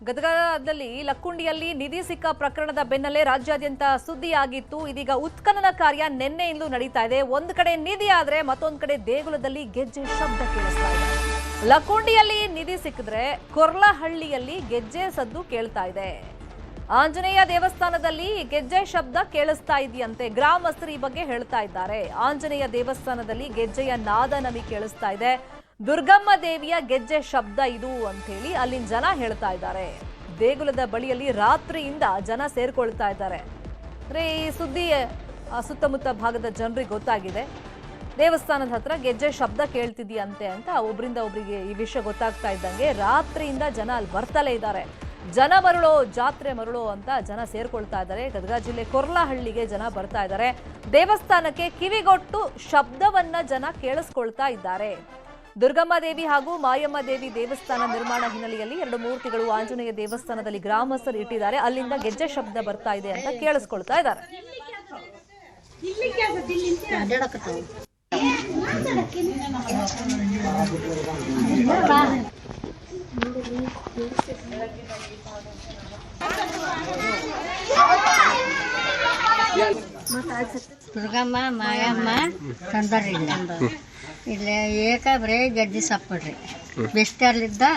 ಗದಗದಲ್ಲಿ ಲಕ್ಕುಂಡಿಯಲ್ಲಿ ನಿಧಿ ಸಿಕ್ಕ ಪ್ರಕರಣದ ಬೆನ್ನಲ್ಲೇ ರಾಜ್ಯಾದ್ಯಂತ ಸುದ್ದಿಯಾಗಿತ್ತು. ಇದೀಗ ಉತ್ಖನನ ಕಾರ್ಯ ನಿನ್ನೆಯಿಂದಲೂ ನಡೀತಾ ಇದೆ. ಒಂದು ಕಡೆ ನಿಧಿ ಆದ್ರೆ ಮತ್ತೊಂದು ಕಡೆ ದೇಗುಲದಲ್ಲಿ ಗೆಜ್ಜೆ ಶಬ್ದ ಕೇಳಿಸ್ತಾ ಇದೆ. ಲಕ್ಕುಂಡಿಯಲ್ಲಿ ನಿಧಿ ಸಿಕ್ಕಿದ್ರೆ ಕೊರ್ಲಹಳ್ಳಿಯಲ್ಲಿ ಗೆಜ್ಜೆ ಸದ್ದು ಕೇಳ್ತಾ ಇದೆ. ಆಂಜನೇಯ ದೇವಸ್ಥಾನದಲ್ಲಿ ಗೆಜ್ಜೆ ಶಬ್ದ ಕೇಳಿಸ್ತಾ ಇದೆಯಂತೆ. ಗ್ರಾಮಸ್ಥರು ಈ ಬಗ್ಗೆ ಹೇಳ್ತಾ ಇದ್ದಾರೆ. ಆಂಜನೇಯ ದೇವಸ್ಥಾನದಲ್ಲಿ ಗೆಜ್ಜೆಯ ನಾದ ನಮಗೆ ಕೇಳಿಸ್ತಾ ಇದೆ. ದುರ್ಗಮ್ಮ ದೇವಿಯ ಗೆಜ್ಜೆ ಶಬ್ದ ಇದು ಅಂತ ಹೇಳಿ ಅಲ್ಲಿನ ಜನ ಹೇಳ್ತಾ ಇದ್ದಾರೆ. ದೇಗುಲದ ಬಳಿಯಲ್ಲಿ ರಾತ್ರಿಯಿಂದ ಜನ ಸೇರ್ಕೊಳ್ತಾ ಇದ್ದಾರೆ. ಅಂದ್ರೆ ಈ ಸುದ್ದಿ ಸುತ್ತಮುತ್ತ ಭಾಗದ ಜನರಿಗೆ ಗೊತ್ತಾಗಿದೆ. ದೇವಸ್ಥಾನದ ಹತ್ರ ಗೆಜ್ಜೆ ಶಬ್ದ ಕೇಳ್ತಿದ್ಯಂತೆ ಅಂತ ಒಬ್ಬರಿಂದ ಒಬ್ಬರಿಗೆ ಈ ವಿಷಯ ಗೊತ್ತಾಗ್ತಾ ಇದ್ದಂಗೆ ರಾತ್ರಿಯಿಂದ ಜನ ಅಲ್ಲಿ ಬರ್ತಲೇ ಇದ್ದಾರೆ. ಜನ ಮರಳೋ ಜಾತ್ರೆ ಮರಳೋ ಅಂತ ಜನ ಸೇರ್ಕೊಳ್ತಾ ಇದ್ದಾರೆ. ಗದಗ ಜಿಲ್ಲೆ ಕೊರ್ಲಹಳ್ಳಿಗೆ ಜನ ಬರ್ತಾ ಇದ್ದಾರೆ. ದೇವಸ್ಥಾನಕ್ಕೆ ಕಿವಿಗೊಟ್ಟು ಶಬ್ದವನ್ನ ಜನ ಕೇಳಿಸ್ಕೊಳ್ತಾ ಇದ್ದಾರೆ. ದುರ್ಗಮ್ಮ ದೇವಿ ಹಾಗೂ ಮಾಯಮ್ಮ ದೇವಿ ದೇವಸ್ಥಾನ ನಿರ್ಮಾಣ ಹಿನ್ನೆಲೆಯಲ್ಲಿ ಎರಡು ಮೂರ್ತಿಗಳು ಆಂಜನೇಯ ದೇವಸ್ಥಾನದಲ್ಲಿ ಗ್ರಾಮಸ್ಥರು ಇಟ್ಟಿದ್ದಾರೆ. ಅಲ್ಲಿಂದ ಗೆಜ್ಜೆ ಶಬ್ದ ಬರ್ತಾ ಇದೆ ಅಂತ ಕೇಳಿಸ್ಕೊಳ್ತಾ ಇದ್ದಾರೆ. ದುರ್ಗಮ್ಮ ಮಾಯಮ್ಮ ತಂದರಿಲ್ಲ ಇಲ್ಲಿ ಏಕಾಬ್ರೆ ಗೆಜ್ಜೆ ಸಪ್ಪಡ್ರಿ ಬೆಸ್ಟರ್ಲಿದ್ದ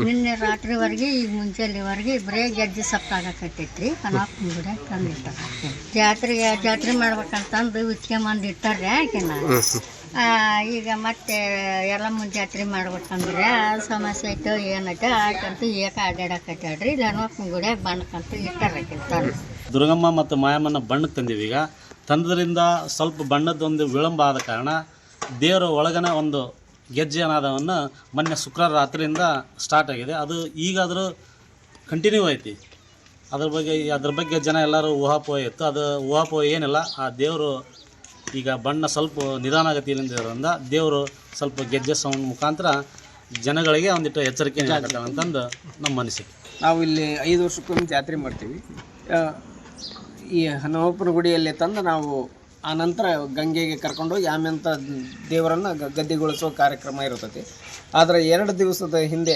ನಿನ್ನೆ ರಾತ್ರಿವರೆಗೆ ಈಗ ಮುಂಚೆಲಿವರೆಗೆ ಬರೇ ಗೆಜ್ಜೆ ಸಪ್ಪಾಗಕತ್ತೈತ್ರಿ. ಕನಾಪ್ ಮುಂಗಡೆ ತಂದಿಟ್ಟಾರ. ಜಾತ್ರೆ ಮಾಡ್ಬೇಕಂತಂದು ಉಚ್ಕೊಂಬಂದು ಇಟ್ಟಾರ್ರಿ ಆಕೆನ. ಈಗ ಮತ್ತೆ ಎಲ್ಲ ಜಾತ್ರೆ ಮಾಡ್ಬೇಕಂದ್ರೆ ಸಮಸ್ಯೆ ಐತೋ ಏನೈತೆ ಆಕಂತೂ ಏಕ ಅಡ್ಡಾಡಕತ್ತಾಡ್ರಿ. ಇಲ್ಲ ಮುಂಗಡೆ ಬಣ್ಣಕ್ಕಂತೂ ಇಟ್ಟಾರ. ದುರ್ಗಮ್ಮ ಮತ್ತು ಮಾಯಮ್ಮನ ಬಣ್ಣಕ್ಕೆ ತಂದೀವಿ. ಈಗ ತಂದದ್ರಿಂದ ಸ್ವಲ್ಪ ಬಣ್ಣದೊಂದು ವಿಳಂಬ ಆದ ಕಾರಣ ದೇವರ ಒಳಗನ ಒಂದು ಗೆಜ್ಜೆ ನಾದವನ್ನು ಮೊನ್ನೆ ಶುಕ್ರವಾರ ರಾತ್ರಿಯಿಂದ ಸ್ಟಾರ್ಟ್ ಆಗಿದೆ. ಅದು ಈಗಾದರೂ ಕಂಟಿನ್ಯೂ ಐತಿ. ಅದ್ರ ಬಗ್ಗೆ ಜನ ಎಲ್ಲರೂ ಊಹಾಪೋಹ ಇತ್ತು. ಅದು ಊಹಾಪೋಹ ಏನಿಲ್ಲ. ಆ ದೇವರು ಈಗ ಬಣ್ಣ ಸ್ವಲ್ಪ ನಿಧಾನಗತಿಯಿಂದ ಇರೋದ್ರಿಂದ ದೇವರು ಸ್ವಲ್ಪ ಗೆಜ್ಜೆ ಸೌಂಡ್ ಮುಖಾಂತರ ಜನಗಳಿಗೆ ಒಂದಿಟ್ಟು ಎಚ್ಚರಿಕೆ ನೀಡಕತ್ತಾಳ ಅಂತಂದು ನಮ್ಮ ಅನಿಸಿಕೆ. ನಾವು ಇಲ್ಲಿ 5 ವರ್ಷಕ್ಕೊಮ್ಮೆ ಜಾತ್ರೆ ಮಾಡ್ತೀವಿ. ಈ ನವಪುರ ಗುಡಿಯಲ್ಲಿ ತಂದು ನಾವು ಆ ನಂತರ ಗಂಗೆಗೆ ಕರ್ಕೊಂಡೋಗಿ ಆಮೇಲೆ ದೇವರನ್ನು ಗದ್ದೆಗೊಳಿಸೋ ಕಾರ್ಯಕ್ರಮ ಇರ್ತೈತಿ. ಆದರೆ 2 ದಿವಸದ ಹಿಂದೆ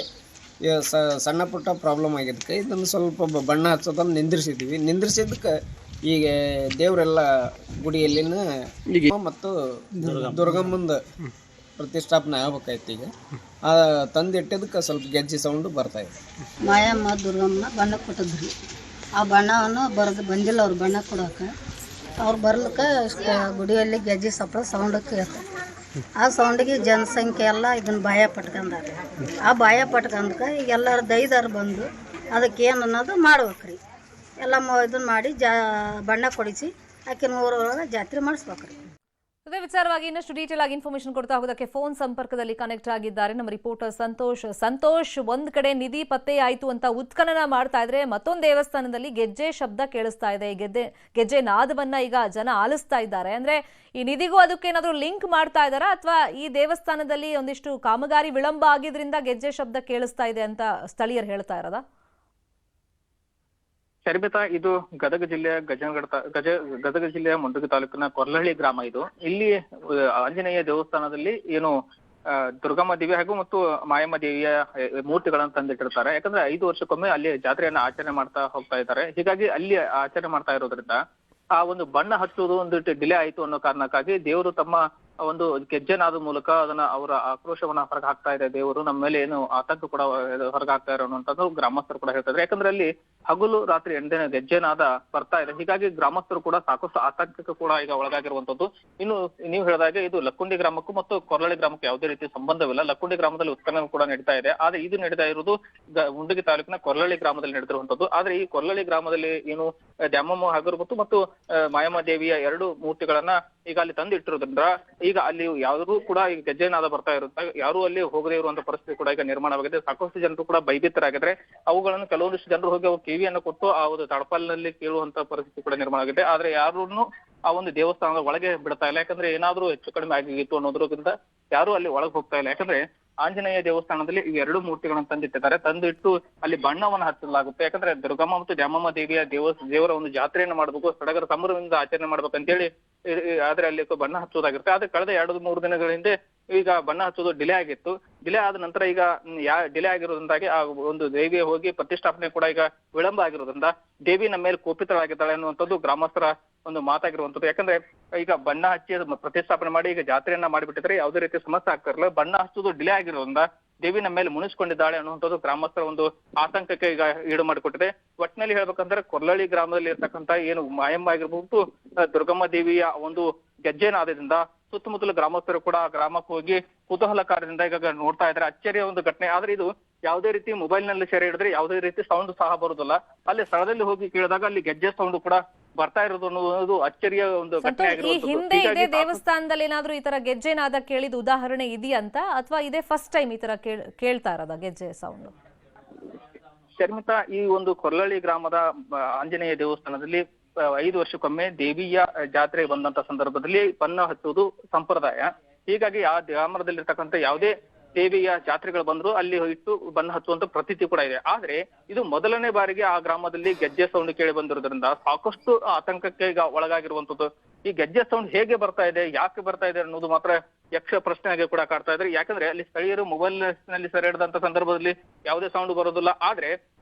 ಸಣ್ಣ ಪುಟ್ಟ ಪ್ರಾಬ್ಲಮ್ ಆಗಿದ್ದಕ್ಕೆ ಇದನ್ನು ಸ್ವಲ್ಪ ಬಣ್ಣ ಹಚ್ಚೋದನ್ನು ನಿಂದ್ರಿಸಿದ್ದಕ್ಕೆ ಈಗ ದೇವರೆಲ್ಲ ಗುಡಿಯಲ್ಲಿನ ಮತ್ತು ದುರ್ಗಮ್ಮಂದು ಪ್ರತಿಷ್ಠಾಪನೆ ಆಗ್ಬೇಕಾಯ್ತು. ಈಗ ತಂದಿಟ್ಟಿದ್ದಕ್ಕೆ ಸ್ವಲ್ಪ ಗೆಜ್ಜೆ ಸೌಂಡು ಬರ್ತಾಯಿದೆ. ಮಾಯಮ್ಮ ದುರ್ಗಮ್ಮ ಬಣ್ಣ ಕೊಟ್ಟಿದ್ರಿ. ಆ ಬಣ್ಣವನ್ನು ಬಂದಿಲ್ಲ ಅವ್ರು ಬಣ್ಣ ಕೊಡೋಕೆ. ಅವ್ರು ಬರ್ಲಿಕ್ಕೆ ಗುಡಿಯಲ್ಲಿ ಗೆಜ್ಜೆ ಸಪ್ಪ ಸೌಂಡ್ ಕೇಳ್ತಾರೆ. ಆ ಸೌಂಡಿಗೆ ಜನಸಂಖ್ಯೆ ಎಲ್ಲ ಇದನ್ನು ಭಯ ಪಟ್ಕೊಂಡಾರೆ. ಆ ಭಯ ಪಟ್ಕೊಂಡ್ಕೆ ಈಗ ಎಲ್ಲರೂ ದೈದಾರು ಬಂದು ಅದಕ್ಕೆ ಏನು ಅನ್ನೋದು ಮಾಡ್ಬೇಕ್ರಿ. ಎಲ್ಲ ಇದನ್ನು ಮಾಡಿ ಬಣ್ಣ ಕೊಡಿಸಿ ಆಕಿನ ಊರೊಳಗೆ ಜಾತ್ರೆ ಮಾಡಿಸ್ಬೇಕ್ರಿ. ಇದೇ ವಿಚಾರವಾಗಿ ಇನ್ನಷ್ಟು ಡೀಟೇಲ್ ಆಗಿ ಇನ್ಫಾರ್ಮೇಶನ್ ಕೊಡ್ತಾ ಹೋಗೋದಕ್ಕೆ ಫೋನ್ ಸಂಪರ್ಕದಲ್ಲಿ ಕನೆಕ್ಟ್ ಆಗಿದ್ದಾರೆ ನಮ್ಮ ರಿಪೋರ್ಟರ್ ಸಂತೋಷ್. ಒಂದ್ ಕಡೆ ನಿಧಿ ಪತ್ತೆ ಆಯ್ತು ಅಂತ ಉತ್ಖನನ ಮಾಡ್ತಾ ಇದ್ರೆ ಮತ್ತೊಂದು ದೇವಸ್ಥಾನದಲ್ಲಿ ಗೆಜ್ಜೆ ಶಬ್ದ ಕೇಳಿಸ್ತಾ ಇದೆ. ಗೆಜ್ಜೆ ನಾದವನ್ನ ಈಗ ಜನ ಆಲಿಸ್ತಾ ಇದ್ದಾರೆ. ಅಂದ್ರೆ ಈ ನಿಧಿಗೂ ಅದಕ್ಕೆ ಏನಾದ್ರು ಲಿಂಕ್ ಮಾಡ್ತಾ ಇದಾರಾ ಅಥವಾ ಈ ದೇವಸ್ಥಾನದಲ್ಲಿ ಒಂದಿಷ್ಟು ಕಾಮಗಾರಿ ವಿಳಂಬ ಆಗಿದ್ರಿಂದ ಗೆಜ್ಜೆ ಶಬ್ದ ಕೇಳಿಸ್ತಾ ಇದೆ ಅಂತ ಸ್ಥಳೀಯರು ಹೇಳ್ತಾ ಇರೋದಾ? ಶರ್ಮಿತಾ, ಇದು ಗದಗ ಜಿಲ್ಲೆಯ ಗದಗ ಜಿಲ್ಲೆಯ ಮುಂಡಗಿ ತಾಲೂಕಿನ ಕೊರ್ಲಹಳ್ಳಿ ಗ್ರಾಮ. ಇದು ಇಲ್ಲಿ ಆಂಜನೇಯ ದೇವಸ್ಥಾನದಲ್ಲಿ ಏನು ದುರ್ಗಮ್ಮ ದೇವಿ ಹಾಗೂ ಮತ್ತು ಮಾಯಮ್ಮ ದೇವಿಯ ಮೂರ್ತಿಗಳನ್ನು ತಂದಿಟ್ಟಿರ್ತಾರೆ. ಯಾಕಂದ್ರೆ 5 ವರ್ಷಕ್ಕೊಮ್ಮೆ ಅಲ್ಲಿ ಜಾತ್ರೆಯನ್ನ ಆಚರಣೆ ಮಾಡ್ತಾ ಹೋಗ್ತಾ ಇದ್ದಾರೆ. ಹೀಗಾಗಿ ಅಲ್ಲಿ ಆಚರಣೆ ಮಾಡ್ತಾ ಇರೋದ್ರಿಂದ ಆ ಒಂದು ಬಣ್ಣ ಹಚ್ಚುವುದು ಒಂದು ಡಿಲೇ ಆಯ್ತು ಅನ್ನೋ ಕಾರಣಕ್ಕಾಗಿ ದೇವರು ತಮ್ಮ ಒಂದು ಗೆಜ್ಜೆನಾದ ಮೂಲಕ ಅದನ್ನ ಅವರ ಆಕ್ರೋಶವನ್ನ ಹೊರಗೆ ಹಾಕ್ತಾ ಇದೆ. ದೇವರು ನಮ್ಮ ಮೇಲೆ ಏನು ಆತಂಕ ಕೂಡ ಹೊರಗೆ ಹಾಕ್ತಾ ಇರೋ ಅನ್ನುವಂಥದ್ದು ಗ್ರಾಮಸ್ಥರು ಕೂಡ ಹೇಳ್ತಾರೆ. ಯಾಕಂದ್ರೆ ಅಲ್ಲಿ ಹಗಲು ರಾತ್ರಿ ಎಂದಿನ ಗೆಜ್ಜೆನಾದ ಬರ್ತಾ ಇದೆ. ಹೀಗಾಗಿ ಗ್ರಾಮಸ್ಥರು ಕೂಡ ಸಾಕಷ್ಟು ಆತಂಕಕ್ಕೆ ಕೂಡ ಈಗ ಒಳಗಾಗಿರುವಂತದ್ದು. ಇನ್ನು ನೀವು ಹೇಳಿದಾಗೆ ಇದು ಲಕ್ಕುಂಡಿ ಗ್ರಾಮಕ್ಕೂ ಮತ್ತು ಕೊರ್ಲಹಳ್ಳಿ ಗ್ರಾಮಕ್ಕೂ ಯಾವುದೇ ರೀತಿ ಸಂಬಂಧವಿಲ್ಲ. ಲಕ್ಕುಂಡಿ ಗ್ರಾಮದಲ್ಲಿ ಉತ್ಖನನ ಕೂಡ ನಡೀತಾ ಇದೆ. ಆದ್ರೆ ಇದು ನಡೀತಾ ಇರುವುದು ಮುಂಡಗಿ ತಾಲೂಕಿನ ಕೊರ್ಲಹಳ್ಳಿ ಗ್ರಾಮದಲ್ಲಿ ನಡೆದಿರುವಂತದ್ದು. ಆದ್ರೆ ಈ ಕೊರ್ಲಹಳ್ಳಿ ಗ್ರಾಮದಲ್ಲಿ ಏನು ದ್ಯಾಮಮ್ಮ ಆಗಿರ್ಬೋದು ಮತ್ತು ಮಾಯಮ್ಮ ದೇವಿಯ 2 ಮೂರ್ತಿಗಳನ್ನ ಈಗ ಅಲ್ಲಿ ತಂದು ಇಟ್ಟಿರೋದ್ರಿಂದ ಈಗ ಅಲ್ಲಿ ಯಾರು ಕೂಡ ಈಗ ಗೆಜ್ಜೆನಾದ ಬರ್ತಾ ಇರುತ್ತೆ. ಯಾರು ಅಲ್ಲಿ ಹೋಗದೇ ಇರುವಂತ ಪರಿಸ್ಥಿತಿ ಕೂಡ ಈಗ ನಿರ್ಮಾಣವಾಗಿದೆ. ಸಾಕಷ್ಟು ಜನರು ಕೂಡ ಭಯಭೀತರಾಗಿದ್ರೆ ಅವುಗಳನ್ನು ಕೆಲವೊಂದಿಷ್ಟು ಜನರು ಹೋಗಿ ಅವ್ರು ಕಿವಿಯನ್ನು ಕೊಟ್ಟು ಆ ಒಂದು ತಡಪಾಲಿನಲ್ಲಿ ಕೇಳುವಂತ ಪರಿಸ್ಥಿತಿ ಕೂಡ ನಿರ್ಮಾಣ ಆಗಿದೆ. ಆದ್ರೆ ಯಾರನ್ನು ಆ ಒಂದು ದೇವಸ್ಥಾನದ ಒಳಗೆ ಬಿಡ್ತಾ ಇಲ್ಲ. ಯಾಕಂದ್ರೆ ಏನಾದ್ರೂ ಹೆಚ್ಚು ಕಡಿಮೆ ಆಗಿತ್ತು ಅನ್ನೋದ್ರಿಂದ ಯಾರು ಅಲ್ಲಿ ಒಳಗೆ ಹೋಗ್ತಾ ಇಲ್ಲ. ಯಾಕಂದ್ರೆ ಆಂಜನೇಯ ದೇವಸ್ಥಾನದಲ್ಲಿ ಈ 2 ಮೂರ್ತಿಗಳನ್ನು ತಂದಿಟ್ಟಿದ್ದಾರೆ. ತಂದಿಟ್ಟು ಅಲ್ಲಿ ಬಣ್ಣವನ್ನು ಹಚ್ಚಲಾಗುತ್ತೆ. ಯಾಕಂದ್ರೆ ದುರ್ಗಮ್ಮ ಮತ್ತು ದ್ಯಾಮಮ್ಮ ದೇವಿಯ ದೇವರ ಒಂದು ಜಾತ್ರೆಯನ್ನು ಮಾಡಬೇಕು, ಸಡಗರ ಸಂಭ್ರಮದಿಂದ ಆಚರಣೆ ಮಾಡ್ಬೇಕಂತೇಳಿ ಆದ್ರೆ ಅಲ್ಲಿ ಬಣ್ಣ ಹಚ್ಚೋದಾಗಿರುತ್ತೆ. ಆದ್ರೆ ಕಳೆದ 2-3 ದಿನಗಳ ಹಿಂದೆ ಈಗ ಬಣ್ಣ ಹಚ್ಚೋದು ಡಿಲೇ ಆಗಿತ್ತು. ಡಿಲೇ ಆದ ನಂತರ ಈಗ ಡಿಲೇ ಆಗಿರೋದ್ರಿಂದಾಗಿ ಆ ಒಂದು ದೇವಿಯ ಹೋಗಿ ಪ್ರತಿಷ್ಠಾಪನೆ ಕೂಡ ಈಗ ವಿಳಂಬ ಆಗಿರೋದ್ರಿಂದ ದೇವಿ ನಮ್ಮ ಮೇಲೆ ಕೋಪಿತಳಾಗಿದ್ದಾಳೆ ಅನ್ನುವಂಥದ್ದು ಗ್ರಾಮಸ್ಥರ ಒಂದು ಮಾತಾಗಿರುವಂಥದ್ದು. ಯಾಕಂದ್ರೆ ಈಗ ಬಣ್ಣ ಹಚ್ಚಿ ಪ್ರತಿಷ್ಠಾಪನೆ ಮಾಡಿ ಈಗ ಜಾತ್ರೆಯನ್ನ ಮಾಡಿಬಿಟ್ಟಿದ್ರೆ ಯಾವುದೇ ರೀತಿ ಸಮಸ್ಯೆ ಆಗ್ತಾ ಇರಲಿಲ್ಲ. ಬಣ್ಣ ಹಚ್ಚೋದು ಡಿಲೇ ಆಗಿರೋದ್ರಿಂದ ದೇವಿ ನಮ್ಮ ಮೇಲೆ ಮುನಿಸ್ಕೊಂಡಿದ್ದಾಳೆ ಅನ್ನುವಂಥದ್ದು ಗ್ರಾಮಸ್ಥರ ಒಂದು ಆತಂಕಕ್ಕೆ ಈಗ ಈಡು ಮಾಡಿಕೊಟ್ಟಿದೆ. ಒಟ್ಟಿನಲ್ಲಿ ಹೇಳ್ಬೇಕಂದ್ರೆ ಕೊರ್ಲಳ್ಳಿ ಗ್ರಾಮದಲ್ಲಿ ಇರ್ತಕ್ಕಂಥ ಏನು ಮಾಯಮ್ಮ ಆಗಿರ್ಬಹುದು ದುರ್ಗಮ್ಮ ದೇವಿಯ ಒಂದು ಗೆಜ್ಜೆನಾದದಿಂದ ಸುತ್ತಮುತ್ತಲ ಗ್ರಾಮಸ್ಥರು ಕೂಡ ಗ್ರಾಮಕ್ಕೆ ಹೋಗಿ ಕುತೂಹಲಕಾರದಿಂದ ಈಗ ನೋಡ್ತಾ ಇದ್ದಾರೆ. ಅಚ್ಚರಿಯ ಒಂದು ಘಟನೆ. ಆದ್ರೆ ಇದು ಯಾವುದೇ ರೀತಿ ಮೊಬೈಲ್ ನಲ್ಲಿ ಸೆರೆ ಹಿಡಿದ್ರೆ ಯಾವುದೇ ರೀತಿ ಸೌಂಡ್ ಸಹ ಬರುದಿಲ್ಲ. ಅಲ್ಲಿ ಸ್ಥಳದಲ್ಲಿ ಹೋಗಿ ಕೇಳಿದಾಗ ಅಲ್ಲಿ ಗೆಜ್ಜೆ ಸೌಂಡ್ ಕೂಡ ಬರ್ತಾ ಇರೋದು ಅನ್ನೋದು ಅಚ್ಚರಿಯ ಒಂದು ಘಟನೆ ಈ ಹಿಂದೆ ಇದೇ ದೇವಸ್ಥಾನದಲ್ಲಿ ಏನಾದ್ರೂ ಈ ತರ ಗೆಜ್ಜೆನಾದ ಕೇಳಿದ ಉದಾಹರಣೆ ಇದೆಯಂತ, ಅಥವಾ ಇದೇ ಫಸ್ಟ್ ಟೈಮ್ ಈ ತರ ಕೇಳ್ತಾ ಇರೋದ ಗೆಜ್ಜೆ ಸೌಂಡ್? ಶರ್ಮಿತಾ, ಈ ಒಂದು ಕೊರ್ಲಳ್ಳಿ ಗ್ರಾಮದ ಆಂಜನೇಯ ದೇವಸ್ಥಾನದಲ್ಲಿ 5 ವರ್ಷಕ್ಕೊಮ್ಮೆ ದೇವಿಯ ಜಾತ್ರೆ ಬಂದಂತ ಸಂದರ್ಭದಲ್ಲಿ ಬಣ್ಣ ಹಚ್ಚುವುದು ಸಂಪ್ರದಾಯ. ಹೀಗಾಗಿ ಆ ಗ್ರಾಮದಲ್ಲಿರ್ತಕ್ಕಂಥ ಯಾವುದೇ ದೇವಿಯ ಜಾತ್ರೆಗಳು ಬಂದ್ರು ಅಲ್ಲಿ ಇಟ್ಟು ಬಣ್ಣ ಹಚ್ಚುವಂತ ಪ್ರತೀತಿ ಕೂಡ ಇದೆ. ಆದ್ರೆ ಇದು ಮೊದಲನೇ ಬಾರಿಗೆ ಆ ಗ್ರಾಮದಲ್ಲಿ ಗೆಜ್ಜೆ ಸೌಂಡ್ ಕೇಳಿ ಬಂದಿರೋದ್ರಿಂದ ಸಾಕಷ್ಟು ಆತಂಕಕ್ಕೆ ಈಗ ಒಳಗಾಗಿರುವಂತದ್ದು. ಈ ಗೆಜ್ಜೆ ಸೌಂಡ್ ಹೇಗೆ ಬರ್ತಾ ಇದೆ, ಯಾಕೆ ಬರ್ತಾ ಇದೆ ಅನ್ನೋದು ಮಾತ್ರ ಯಕ್ಷ ಪ್ರಶ್ನೆಯಾಗಿ ಕೂಡ ಕಾಡ್ತಾ ಇದ್ದಾರೆ. ಯಾಕಂದ್ರೆ ಅಲ್ಲಿ ಸ್ಥಳೀಯರು ಮೊಬೈಲ್ ನಲ್ಲಿ ಸೆರೆ ಹಿಡಿದಂತ ಸಂದರ್ಭದಲ್ಲಿ ಯಾವುದೇ ಸೌಂಡ್ ಬರೋದಿಲ್ಲ. ಆದ್ರೆ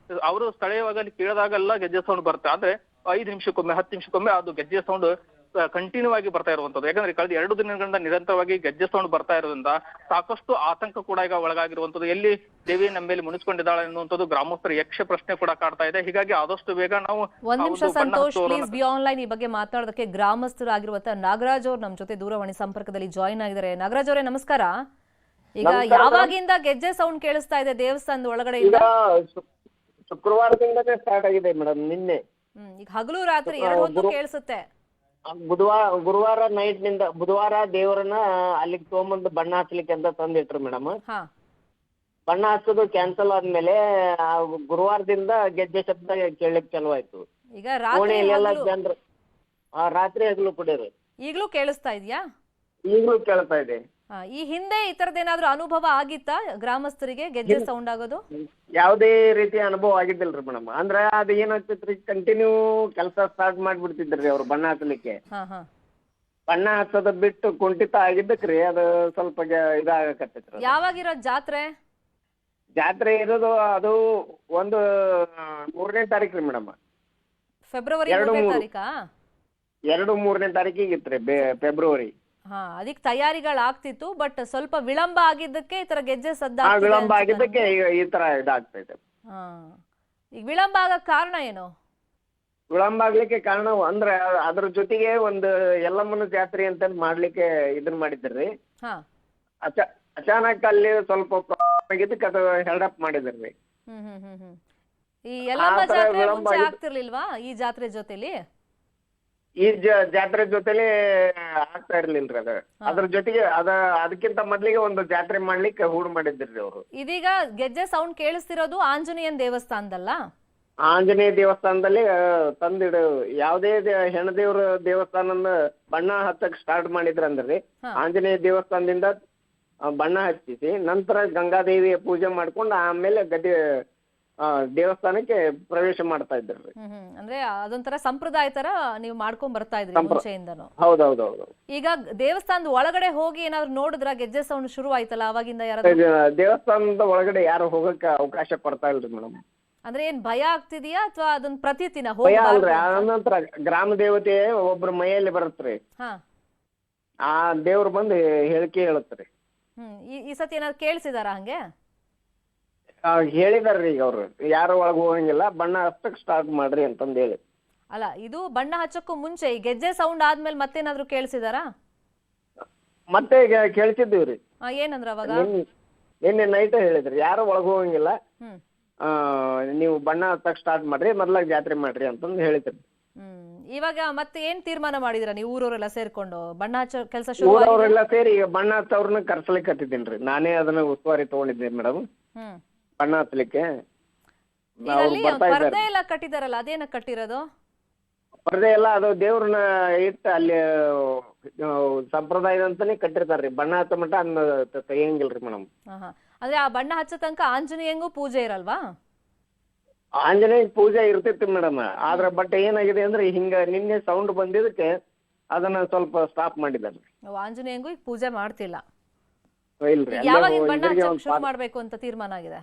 ಅವರು ಸ್ಥಳೀಯವಾಗಿ ಅಲ್ಲಿ ಕೇಳಿದಾಗೆಲ್ಲ ಗೆಜ್ಜೆ ಸೌಂಡ್ ಬರುತ್ತೆ. ಆದ್ರೆ 5 ನಿಮಿಷಕ್ಕೊಮ್ಮೆ 10 ನಿಮಿಷಕ್ಕೊಮ್ಮೆ ಅದು ಗೆಜ್ಜೆ ಸೌಂಡ್ ಕಂಟಿನ್ಯೂ ಆಗಿ ಬರ್ತಾ ಇರುವಂತದ್ದು. ಯಾಕಂದ್ರೆ ಕಳೆದ 2 ದಿನಗಳಿಂದ ನಿರಂತರವಾಗಿ ಗೆಜ್ಜೆ ಸೌಂಡ್ ಬರ್ತಾ ಇರೋದ್ರಿಂದ ಸಾಕಷ್ಟು ಆತಂಕ ಕೂಡ ಈಗ ಒಳಗಾಗಿರುವಂತದ್ದು. ಎಲ್ಲಿ ದೇವಿ ನಮ್ಮ ಮೇಲೆ ಮುನಿಸ್ಕೊಂಡಿದ್ದಾಳೆ ಅನ್ನುವಂಥದ್ದು ಗ್ರಾಮಸ್ಥರ ಯಕ್ಷ ಪ್ರಶ್ನೆ ಕೂಡ ಕಾಡ್ತಾ ಇದೆ. ಹೀಗಾಗಿ ಆದಷ್ಟು ಬೇಗ ನಾವು ಒಂದ್ ನಿಮಿಷ ಸಂತೋಷ್, ಪ್ಲೀಸ್ ಬಿ ಆನ್ಲೈನ್. ಈ ಬಗ್ಗೆ ಮಾತಾಡೋದಕ್ಕೆ ಗ್ರಾಮಸ್ಥರಾಗಿರುವಂತ ನಾಗರಾಜ್ ಅವ್ರು ನಮ್ಮ ಜೊತೆ ದೂರವಾಣಿ ಸಂಪರ್ಕದಲ್ಲಿ ಜಾಯಿನ್ ಆಗಿದ್ದಾರೆ. ನಾಗರಾಜ್ ಅವರೇ ನಮಸ್ಕಾರ. ಈಗ ಯಾವಾಗಿಂದ ಗೆಜ್ಜೆ ಸೌಂಡ್ ಕೇಳಿಸ್ತಾ ಇದೆ ದೇವಸ್ಥಾನದ ಒಳಗಡೆ? ಶುಕ್ರವಾರದಿಂದನೇ ಸ್ಟಾರ್ಟ್ ಆಗಿದೆ ಮೇಡಮ್, ನಿನ್ನೆ. ಈಗ ಹಗಲು ರಾತ್ರಿ 2 ಹೊತ್ತು ಕೇಳಿಸುತ್ತೆ. ಗುರುವಾರ ನೈಟ್ ನಿಂದ ಬುಧವಾರ ದೇವರನ್ನ ಅಲ್ಲಿಗೆ ತಗೊಂಬಂದು ಬಣ್ಣ ಹಚ್ಲಿಕ್ಕೆ ಅಂತ ತಂದಿಟ್ರು ಮೇಡಮ್. ಬಣ್ಣ ಹಚ್ಚೋದು ಕ್ಯಾನ್ಸಲ್ ಆದ್ಮೇಲೆ ಗುರುವಾರದಿಂದ ಗೆಜ್ಜೆ ಶಬ್ದ ಕೇಳಲಿಕ್ಕೆ ಚಲೋ ಆಯ್ತು. ಈಗ ಓಣಿಯಲ್ಲೆಲ್ಲ ಜನರು ರಾತ್ರಿ ಹಗಲು ಕುಡಿಯೋರು. ಈಗಲೂ ಕೇಳಿಸ್ತಾ ಇದೆಯಾ? ಈಗಲೂ ಕೇಳ್ತಾ ಇದೆ. ಈ ಹಿಂದೆ ಈ ತರದೇನಾದ್ರೂ ಅನುಭವ ಆಗಿತ್ತಾ ಗ್ರಾಮಸ್ಥರಿಗೆ ಗೆಜ್ಜೆ ಸೌಂಡ್ ಆಗೋದು? ಯಾವುದೇ ರೀತಿಯ ಅನುಭವ ಆಗಿದ್ದಿಲ್ರಿ ಮೇಡಮ್. ಅಂದ್ರೆ ಅದು ಏನಾಗ್ತಿತ್ರಿ, ಕಂಟಿನ್ಯೂ ಕೆಲಸ ಸ್ಟಾರ್ಟ್ ಮಾಡ್ಬಿಡ್ತಿದ್ರಿ ಅವ್ರು ಬಣ್ಣ ಹಚ್ಚಲಿಕ್ಕೆ. ಬಣ್ಣ ಹಚ್ಚೋದ್ ಬಿಟ್ಟು ಕುಂಠಿತ ಆಗಿದ್ದಕ್ರಿ ಅದು ಸ್ವಲ್ಪ ಇದಾಗಕತ್ತೈತ್ರಿ. ಯಾವಾಗಿರೋ ಜಾತ್ರೆ? ಜಾತ್ರೆ ಇರೋದು ಅದು ಒಂದು 3ನೇ ತಾರೀಕು ರೀ ಮೇಡಮ್. ಫೆಬ್ರವರಿ 3ನೇ ತಾರೀಕಾ? 2-3ನೇ ತಾರೀಕಿಗೆ ಇತ್ರಿ ಫೆಬ್ರವರಿ. ಅದಕ್ಕೆ ತಯಾರಿಗಳಾಗ್ತಿತ್ತು, ಬಟ್ ಸ್ವಲ್ಪ ವಿಳಂಬ ಆಗಿದ್ದಕ್ಕೆ ಈ ತರ ಗೆಜ್ಜೆ ಸದ್ದ ವಿಳಂಬ ಆಗಿದ್ದಕ್ಕೆ ಈ ತರ ಇದಾಗ್ತಾ ಇದೆ. ಈಗ ವಿಳಂಬ ಆಗಕ್ ಕಾರಣ ಏನು? ವಿಳಂಬ ಆಗ್ಲಿಕ್ಕೆ ಕಾರಣ ಅಂದ್ರೆ ಅದ್ರ ಜೊತೆಗೆ ಒಂದು ಯಲ್ಲಮ್ಮನ ಜಾತ್ರೆ ಅಂತ ಮಾಡ್ಲಿಕ್ಕೆ ಇದನ್ ಮಾಡಿದ್ರಿ. ಅಚಾನಕ್ ಅಲ್ಲಿ ಸ್ವಲ್ಪ ಪ್ರಾಬ್ಲಮ್ ಆಗಿದ್ದಕ್ಕೆ ಅದು ಹೆಲ್ಡ್ ಅಪ್ ಮಾಡಿದ್ರಿ. ಈ ಯಲ್ಲಮ್ಮ ಜಾತ್ರೆ ಮುಂಚೆ ಆಗ್ತಿರ್ಲಿಲ್ವಾ ಈ ಜಾತ್ರೆ ಜೊತೆಲಿ? ಈ ಜಾತ್ರೆ ಜೊತೆಲಿ ಆಗ್ತಾ ಇರ್ಲಿಲ್ರಿ ಅದು. ಅದ್ರ ಜೊತೆಗೆ ಅದಕ್ಕಿಂತ ಮೊದ್ಲಿಗೆ ಒಂದು ಜಾತ್ರೆ ಮಾಡ್ಲಿಕ್ಕೆ ಹೂಡ್ ಮಾಡಿದ್ರಿ ಅವರು. ಇದೀಗ ಗೆಜ್ಜೆ ಸೌಂಡ್ ಕೇಳಿಸ್ತಿರೋದು ಆಂಜನೇಯನ್ ದೇವಸ್ಥಾನದಲ್ಲ? ಆಂಜನೇಯ ದೇವಸ್ಥಾನದಲ್ಲಿ ತಂದಿಡು ಯಾವುದೇ ಹೆಣ್ಣದೇವ್ರ ದೇವಸ್ಥಾನ ಬಣ್ಣ ಹಚ್ಚಕ್ ಸ್ಟಾರ್ಟ್ ಮಾಡಿದ್ರಂದ್ರಿ. ಆಂಜನೇಯ ದೇವಸ್ಥಾನದಿಂದ ಬಣ್ಣ ಹಚ್ಚಿಸಿ ನಂತರ ಗಂಗಾದೇವಿಯ ಪೂಜೆ ಮಾಡ್ಕೊಂಡು ಆಮೇಲೆ ದೇವಸ್ಥಾನಕ್ಕೆ ಪ್ರವೇಶ ಮಾಡ್ತಾ ಇದ್ರಿ. ಅಂದ್ರೆ ಅದೊಂಥರ ಸಂಪ್ರದಾಯ ತರ ನೀವು ಮಾಡ್ಕೊಂಡ್ ಬರ್ತಾ ಇದ್ರಿ ಮುಂಚೆಯಿಂದನು? ಹೌದೌದೌದು. ಈಗ ದೇವಸ್ಥಾನದ ಒಳಗಡೆ ಹೋಗಿ ಏನಾದ್ರು ನೋಡಿದ್ರ ಗೆಜ್ಜೆ ಸೌಂಡ್ ಶುರು ಆಯ್ತಲ್ಲ ಅವಾಗಿಂದ? ಯಾರು ದೇವಸ್ಥಾನದ ಒಳಗಡೆ ಯಾರು ಹೋಗಕ್ಕೆ ಅವಕಾಶ ಕೊಡ್ತಾ ಇಲ್ರಿ ಮೇಡಮ್. ಅಂದ್ರೆ ಏನ್ ಭಯ ಆಗ್ತಿದೆಯಾ ಅಥವಾ ಅದನ್ನ ಪ್ರತೀತಿನ? ಭಯ ಅಲ್ರಿ. ಆನಂತರ ಗ್ರಾಮ ದೇವತೆ ಒಬ್ರ ಮೈಯಲ್ಲಿ ಬರತ್ರಿ. ಆ ದೇವ್ರು ಬಂದು ಹೇಳಿಕೆ ಹೇಳತ್ರಿ. ಈ ಸತಿ ಏನಾದ್ರು ಕೇಳಿಸಿದಾರ ಹಂಗೆ? ಹೇಳಿದಾರ್ರಿ ಈಗ ಅವ್ರು ಯಾರು ಒಳಗ್ ಹೋಗಂಗಿಲ್ಲ, ಬಣ್ಣ ಹಚ್ಚಕ್ ಸ್ಟಾರ್ಟ್ ಮಾಡ್ರಿ ಅಂತಂದ್ ಹೇಳಿ. ಅಲ್ಲ, ಇದು ಬಣ್ಣ ಹಚ್ಚಕ್ಕೂ ಮುಂಚೆ ಈ ಗೆಜ್ಜೆ ಸೌಂಡ್ ಆದ್ಮೇಲೆ ಮತ್ತೇನಾದ್ರು ಕೇಳಿಸಿದಾರ? ಮತ್ತೆ ಕೇಳಿಸಿದ್ದೀವ್ರಿ. ಏನಂದ್ರ ಅವಾಗ? ನಿನ್ನೆ ನೈಟ್ ಹೇಳಿದ್ರಿ ಯಾರು ಒಳಗ್ ಹೋಗಂಗಿಲ್ಲ, ನೀವು ಬಣ್ಣ ಹಚ್ಚಕ್ ಸ್ಟಾರ್ಟ್ ಮಾಡ್ರಿ, ಮೊದ್ಲಾಗ ಜಾತ್ರೆ ಮಾಡ್ರಿ ಅಂತಂದ್ ಹೇಳಿದ್ರಿ. ಇವಾಗ ಮತ್ತೆ ಏನ್ ತೀರ್ಮಾನ ಮಾಡಿದ್ರ ನೀವು ಊರವರೆಲ್ಲ ಸೇರ್ಕೊಂಡು ಬಣ್ಣ ಹಚ್ಚೋ ಕೆಲಸ ಶುರು? ಊರವರೆಲ್ಲ ಸೇರಿ ಈಗ ಬಣ್ಣ ಹಚ್ಚವ್ರನ್ನ ಕರ್ಸಲಿಕ್ಕೆ ಹತ್ತಿದ್ದೇನ್ರಿ. ನಾನೇ ಅದನ್ನ ಉಸ್ತುವಾರಿ ತಗೊಂಡಿದ್ದೆ ಮೇಡಮ್ ಬಣ್ಣ ಹಚ್ಚಲಿಕ್ಕೆ. ಪರ್ದೆ ಎಲ್ಲ ಕಟ್ಟಿದಾರಲ್ಲ, ಅದೇನ ಕಟ್ಟಿರೋದು? ಪರ್ದೆ ಎಲ್ಲ ಅದು ದೇವ್ರನ್ನ ಇಟ್ಟು ಅಲ್ಲಿ ಸಂಪ್ರದಾಯ ಅಂತಾನೆ ಕಟ್ಟಿರ್ತಾರ್ರಿ. ಬಣ್ಣ ಹಚ್ಚ ಮಟ್ಟ ಅನ್ನ ತೆಗಿಯಂಗಿಲ್ರಿ ಮೇಡಮ್. ಅಂದ್ರೆ ಆ ಬಣ್ಣ ಹಚ್ಚ ತನಕ ಆಂಜನೇಯಂಗೂ ಪೂಜೆ ಇರಲ್ವಾ? ಆಂಜನೇಯ ಪೂಜೆ ಇರ್ತಿತ್ತು ಮೇಡಮ್. ಆದ್ರ ಬಟ್ ಏನಾಗಿದೆ ಅಂದ್ರೆ ಹಿಂಗ ನಿನ್ನೆ ಸೌಂಡ್ ಬಂದಿದ್ದಕ್ಕೆ ಅದನ್ನ ಸ್ವಲ್ಪ ಸ್ಟಾಪ್ ಮಾಡಿದ್ದಾರೆ. ನಾವು ಆಂಜನೇಯಂಗೂ ಈಗ ಪೂಜೆ ಮಾಡ್ತಿಲ್ಲ. ಇಲ್ರಿ, ಈಗ ಯಾವಾಗ ಈ ಬಣ್ಣ ಹಚ್ಚಕ್ ಶುರು ಮಾಡ್ಬೇಕು ಅಂತ ತೀರ್ಮಾನ ಆಗಿದೆ?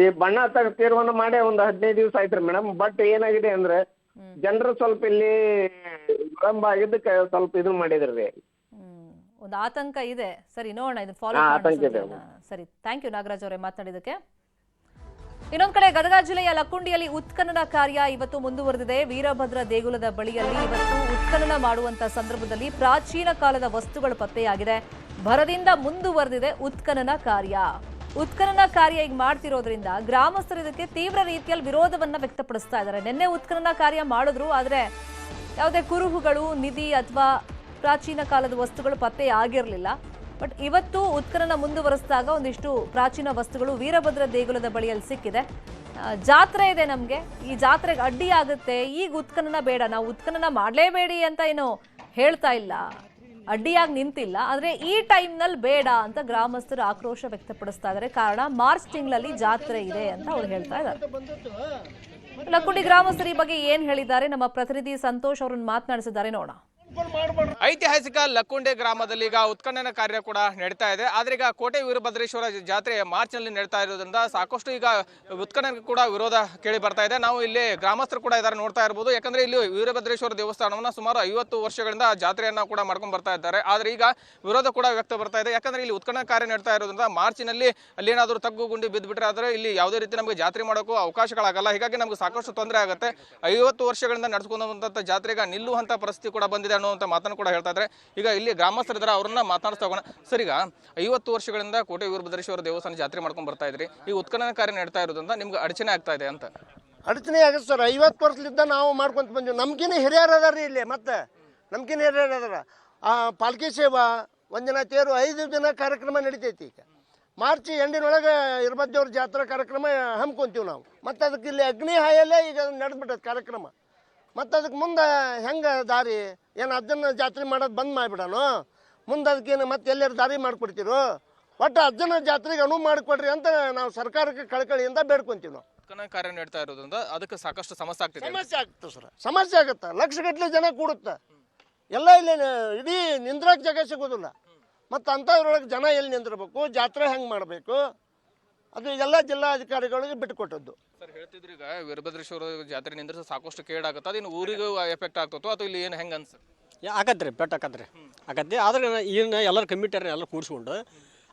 ಈ ಬಣ್ಣ ಹಚ್ಚಕ್ ತೀರ್ಮಾನ ಮಾಡಿ ಒಂದು 15 ದಿವಸ ಆಯ್ತ್ರಿ ಮೇಡಮ್. ಬಟ್ ಏನಾಗಿದೆ ಅಂದ್ರೆ ಜನರು ಸ್ವಲ್ಪ ಇಲ್ಲಿ ವಿಳಂಬ ಆಗಿದ್ದಕ್ಕೆ ಸ್ವಲ್ಪ ಇದು ಮಾಡಿದ್ರಿ. ಒಂದು ಆತಂಕ ಇದೆ. ಸರಿ, ನೋಡೋಣ ಇದನ್ನ ಫಾಲೋ ಮಾಡೋಣ. ಸರಿ, ಥ್ಯಾಂಕ್ ಯು ನಾಗರಾಜ್ ಅವರೇ ಮಾತನಾಡಿದಕ್ಕೆ. ಇನ್ನೊಂದ್ ಕಡೆ ಗದಗ ಜಿಲ್ಲೆಯ ಲಕ್ಕುಂಡಿಯಲ್ಲಿ ಉತ್ಖನನ ಕಾರ್ಯ ಇವತ್ತು ಮುಂದುವರೆದಿದೆ. ವೀರಭದ್ರ ದೇಗುಲದ ಬಳಿಯಲ್ಲಿ ಇವತ್ತು ಉತ್ಖನನ ಮಾಡುವಂತ ಸಂದರ್ಭದಲ್ಲಿ ಪ್ರಾಚೀನ ಕಾಲದ ವಸ್ತುಗಳು ಪತ್ತೆಯಾಗಿದೆ. ಭರದಿಂದ ಮುಂದುವರೆದಿದೆ ಉತ್ಖನನ ಕಾರ್ಯ. ಉತ್ಖನನ ಕಾರ್ಯ ಈಗ ಮಾಡ್ತಿರೋದ್ರಿಂದ ಗ್ರಾಮಸ್ಥರು ಇದಕ್ಕೆ ತೀವ್ರ ರೀತಿಯಲ್ಲಿ ವಿರೋಧವನ್ನ ವ್ಯಕ್ತಪಡಿಸ್ತಾ ಇದ್ದಾರೆ. ನಿನ್ನೆ ಉತ್ಖನನ ಕಾರ್ಯ ಮಾಡಿದ್ರು, ಆದ್ರೆ ಯಾವುದೇ ಕುರುಹುಗಳು, ನಿಧಿ ಅಥವಾ ಪ್ರಾಚೀನ ಕಾಲದ ವಸ್ತುಗಳು ಪತ್ತೆ ಆಗಿರಲಿಲ್ಲ. ಬಟ್ ಇವತ್ತು ಉತ್ಖನನ ಮುಂದುವರೆಸಿದಾಗ ಒಂದಿಷ್ಟು ಪ್ರಾಚೀನ ವಸ್ತುಗಳು ವೀರಭದ್ರ ದೇಗುಲದ ಬಳಿಯಲ್ಲಿ ಸಿಕ್ಕಿದೆ. ಜಾತ್ರೆ ಇದೆ ನಮಗೆ, ಈ ಜಾತ್ರೆಗೆ ಅಡ್ಡಿ ಆಗುತ್ತೆ, ಈಗ ಉತ್ಖನನ ಬೇಡ, ನಾವು ಉತ್ಖನನ ಮಾಡಲೇಬೇಡಿ ಅಂತ ಏನು ಹೇಳ್ತಾ ಇಲ್ಲ, ಅಡ್ಡಿಯಾಗಿ ನಿಂತಿಲ್ಲ. ಆದರೆ ಈ ಟೈಮ್ನಲ್ಲಿ ಬೇಡ ಅಂತ ಗ್ರಾಮಸ್ಥರು ಆಕ್ರೋಶ ವ್ಯಕ್ತಪಡಿಸ್ತಾ ಇದ್ದಾರೆ. ಕಾರಣ ಮಾರ್ಚ್ ತಿಂಗಳಲ್ಲಿ ಜಾತ್ರೆ ಇದೆ ಅಂತ ಅವ್ರು ಹೇಳ್ತಾ ಇದ್ದಾರೆ. ಲಕ್ಕುಂಡಿ ಗ್ರಾಮಸ್ಥರು ಈ ಬಗ್ಗೆ ಏನ್ ಹೇಳಿದ್ದಾರೆ, ನಮ್ಮ ಪ್ರತಿನಿಧಿ ಸಂತೋಷ್ ಅವರನ್ನು ಮಾತನಾಡಿಸಿದ್ದಾರೆ, ನೋಡೋಣ. ಐತಿಹಾಸಿಕ ಲಕ್ಕುಂಡೆ ಗ್ರಾಮದಲ್ಲಿ ಈಗ ಉತ್ಖನನ ಕಾರ್ಯ ಕೂಡ ನಡೀತಾ ಇದೆ. ಆದ್ರೆ ಈಗ ಕೋಟೆ ವೀರಭದ್ರೇಶ್ವರ ಜಾತ್ರೆ ಮಾರ್ಚ್ ನಲ್ಲಿ ನಡೀತಾ ಇರೋದ್ರಿಂದ ಸಾಕಷ್ಟು ಈಗ ಉತ್ಖನನ ಕೂಡ ವಿರೋಧ ಕೇಳಿ ಬರ್ತಾ ಇದೆ. ನಾವು ಇಲ್ಲಿ ಗ್ರಾಮಸ್ಥರು ಕೂಡ ಇದ್ದಾರೆ, ನೋಡ್ತಾ ಇರಬಹುದು. ಯಾಕಂದ್ರೆ ಇಲ್ಲಿ ವೀರಭದ್ರೇಶ್ವರ ದೇವಸ್ಥಾನವನ್ನ ಸುಮಾರು 50 ವರ್ಷಗಳಿಂದ ಜಾತ್ರೆಯನ್ನ ಕೂಡ ಮಾಡ್ಕೊಂಡು ಬರ್ತಾ ಇದ್ದಾರೆ. ಆದ್ರೆ ಈಗ ವಿರೋಧ ಕೂಡ ವ್ಯಕ್ತ ಬರ್ತಾ ಇದೆ. ಯಾಕಂದ್ರೆ ಇಲ್ಲಿ ಉತ್ಖನನ ಕಾರ್ಯ ನಡೀತಾ ಇರೋದ್ರಿಂದ ಮಾರ್ಚಿನಲ್ಲಿ ಅಲ್ಲಿ ಏನಾದರೂ ತಗ್ಗು ಗುಂಡಿ ಬಿದ್ದುಬಿಟ್ರೆ ಆದ್ರೆ ಇಲ್ಲಿ ಯಾವುದೇ ರೀತಿ ನಮಗೆ ಜಾತ್ರೆ ಮಾಡೋಕ್ಕೂ ಅವಕಾಶಗಳಾಗಲ್ಲ. ಹೀಗಾಗಿ ನಮಗೆ ಸಾಕಷ್ಟು ತೊಂದರೆ ಆಗುತ್ತೆ. 50 ವರ್ಷಗಳಿಂದ ನಡೆಸ್ಕೊಂಡಂತ ಜಾತ್ರೆ ಈಗ ನಿಲ್ಲುವಂತ ಪರಿಸ್ಥಿತಿ ಕೂಡ ಬಂದಿದೆ ಅನ್ನುವಂತ ಮಾತನ್ನು ಕೂಡ ಹೇಳ್ತಾ ಇದ್ದಾರೆ. ಈಗ ಇಲ್ಲಿ ಗ್ರಾಮಸ್ಥರಿದ್ದಾರೆ, ಅವರನ್ನ ಮಾತನಾಡ್ತಾ ಹೋಗೋಣ. ಸರ್, ಈಗ 50 ವರ್ಷಗಳಿಂದ ಕೋಟೆ ವೀರಭದ್ರೇಶ್ವರ ದೇವಸ್ಥಾನ ಜಾತ್ರೆ ಮಾಡ್ಕೊಂಡು ಬರ್ತಾ ಇದ್ರಿ, ಈ ಉತ್ಖನನ ಕಾರ್ಯ ನಡೀತಾ ಇರೋದ್ರಿಂದ ನಿಮ್ಗೆ ಅಡಚಣೆ ಆಗ್ತಾ ಇದೆ ಅಂತ? ಅಡಚಣೆ ಆಗುತ್ತೆ ಸರ್. 50 ವರ್ಷದಿಂದ ನಾವು ಮಾಡ್ಕೊಂತ ಬಂದೀವಿ. ನಮ್ಗಿನ ಹಿರಿಯರು ಅದಾರ ಇಲ್ಲಿ, ಮತ್ತೆ ನಮ್ಗಿನ ಹಿರಿಯರು ಅದಾರ. ಪಾಲ್ಕಿ ಸೇವಾ, ಒಂದಿನ ತೇರು, 5 ದಿನ ಕಾರ್ಯಕ್ರಮ ನಡೀತೈತಿ. ಈಗ ಮಾರ್ಚ್ ಎಂಡಿನೊಳಗೆ ವೀರಭದ್ರೇಶ್ವರ ಜಾತ್ರಾ ಕಾರ್ಯಕ್ರಮ ಹಮ್ಮಿಕೊಂತೀವಿ ನಾವು. ಮತ್ತು ಅದಕ್ಕೆ ಇಲ್ಲಿ ಅಗ್ನಿ ಹಾಯಲ್ಲೇ ಈಗ ನಡೆದ್ಬಿಟ್ಟದ ಕಾರ್ಯಕ್ರಮ. ಮತ್ತು ಅದಕ್ಕೆ ಮುಂದೆ ಹೆಂಗೆ ದಾರಿ ಏನು ಅಜ್ಜನ ಜಾತ್ರೆ ಮಾಡೋದು ಬಂದ್ ಮಾಡಿಬಿಡೋಣ, ಮುಂದೆ ಅದಕ್ಕೇನು ಮತ್ತೆ ಎಲ್ಲರೂ ದಾರಿ ಮಾಡಿಕೊಡ್ತೀರೋ, ಒಟ್ಟು ಅಜ್ಜನ ಜಾತ್ರೆಗೆ ಅನುವು ಮಾಡಿಕೊಡ್ರಿ ಅಂತ ನಾವು ಸರ್ಕಾರಕ್ಕೆ ಕಳಕಳಿಯಿಂದ ಬೇಡ್ಕೊಂತೀವಿ. ನಾವು ಉತ್ಖನನ ಕಾರ್ಯ ನಡೀತಾ ಇರೋದ್ರಿಂದ ಅದಕ್ಕೆ ಸಾಕಷ್ಟು ಸಮಸ್ಯೆ ಆಗ್ತಿದೆ. ಸಮಸ್ಯೆ ಆಗ್ತದೆ ಸರ್, ಸಮಸ್ಯೆ ಆಗುತ್ತೆ. ಲಕ್ಷಗಟ್ಟಲೆ ಜನ ಕೂಡುತ್ತೆ ಎಲ್ಲ. ಇಲ್ಲಿ ಇಡೀ ನಿಂದ್ರಕ್ಕೆ ಜಾಗ ಸಿಗೋದಿಲ್ಲ. ಮತ್ತು ಅಂಥದ್ರೊಳಗೆ ಜನ ಎಲ್ಲಿ ನಿಂದಿರ್ಬೇಕು, ಜಾತ್ರೆ ಹೆಂಗೆ ಮಾಡಬೇಕು, ಅದು ಎಲ್ಲ ಜಿಲ್ಲಾಧಿಕಾರಿಗಳಿಗೆ ಬಿಟ್ಟುಕೊಟ್ಟದ್ದು. ಸರ್, ಹೇಳ್ತಿದ್ರು ಈಗ ವೀರಭದ್ರೇಶ್ವರ ಜಾತ್ರೆ ನಿಂದ್ರೆ ಸಾಕಷ್ಟು ಕೇಡಾಗುತ್ತೆ, ಅದೇನು ಊರಿಗೂ ಎಫೆಕ್ಟ್ ಆಗ್ತೋ ಅಥವಾ ಇಲ್ಲಿ ಏನು ಹೆಂಗೆ ಅನ್ಸ? ಆಗತ್ತೆ ರೀ, ಬೆಟ್ ಆಕತ್ರಿ, ಆಗತ್ತೆ. ಆದ್ರೆ ಏನು ಎಲ್ಲರೂ ಕಮಿಟಿಯವ್ರನ್ನ ಎಲ್ಲ ಕೂಡಿಸ್ಕೊಂಡು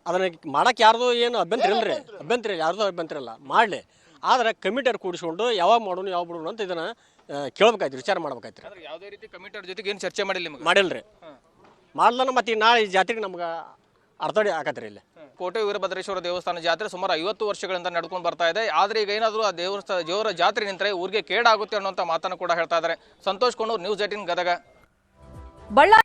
ಅದನ್ನ ಮಾಡಕ್ಕೆ ಯಾರ್ದು ಏನು ಅಭ್ಯಂತರ ಇಲ್ಲರಿ, ಅಭ್ಯಂತರ ಯಾರ್ದು ಅಭ್ಯಂತರ ಇಲ್ಲ, ಮಾಡಲಿ. ಆದ್ರೆ ಕಮಿಟಿಯವ್ರು ಕೂಡಿಸ್ಕೊಂಡು ಯಾವಾಗ ಮಾಡೋಣ ಯಾವ ಬಿಡೋಣ ಅಂತ ಇದನ್ನ ಕೇಳ್ಬೇಕಾಯ್ತು, ವಿಚಾರ ಮಾಡ್ಬೇಕಾಯ್ತು. ಯಾವುದೇ ರೀತಿ ಕಮಿಟಿಯವ್ರ ಜೊತೆಗೆ ಏನು ಚರ್ಚೆ ಮಾಡಿಲ್ಲ ನಿಮ್ಗೆ? ಮಾಡಿಲ್ರಿ, ಮಾಡ್ಲನ ಮತ್ತೆ ಈಗ ನಾಳೆ ಈ ಜಾತ್ರೆಗೆ ನಮ್ಗೆ ಅರ್ಥಡಿ ಆಕತ್ರಿ. ಇಲ್ಲಿ ಕೋಟೆ ವೀರಭದ್ರೇಶ್ವರ ದೇವಸ್ಥಾನ ಜಾತ್ರೆ ಸುಮಾರು 50 ವರ್ಷಗಳಿಂದ ನಡ್ಕೊಂಡು ಬರ್ತಾ ಇದೆ. ಆದ್ರೆ ಈಗ ಏನಾದರೂ ಆ ದೇವರ ಜಾತ್ರೆ ನಿಂತರೆ ಊರಿಗೆ ಕೇಡಾಗುತ್ತೆ ಅನ್ನೋಂಥ ಮಾತನ್ನು ಕೂಡ ಹೇಳ್ತಾ ಇದ್ದಾರೆ. ಸಂತೋಷ್ ಕೊಂಡೂರು, ನ್ಯೂಸ್ 18 ಗದಗ.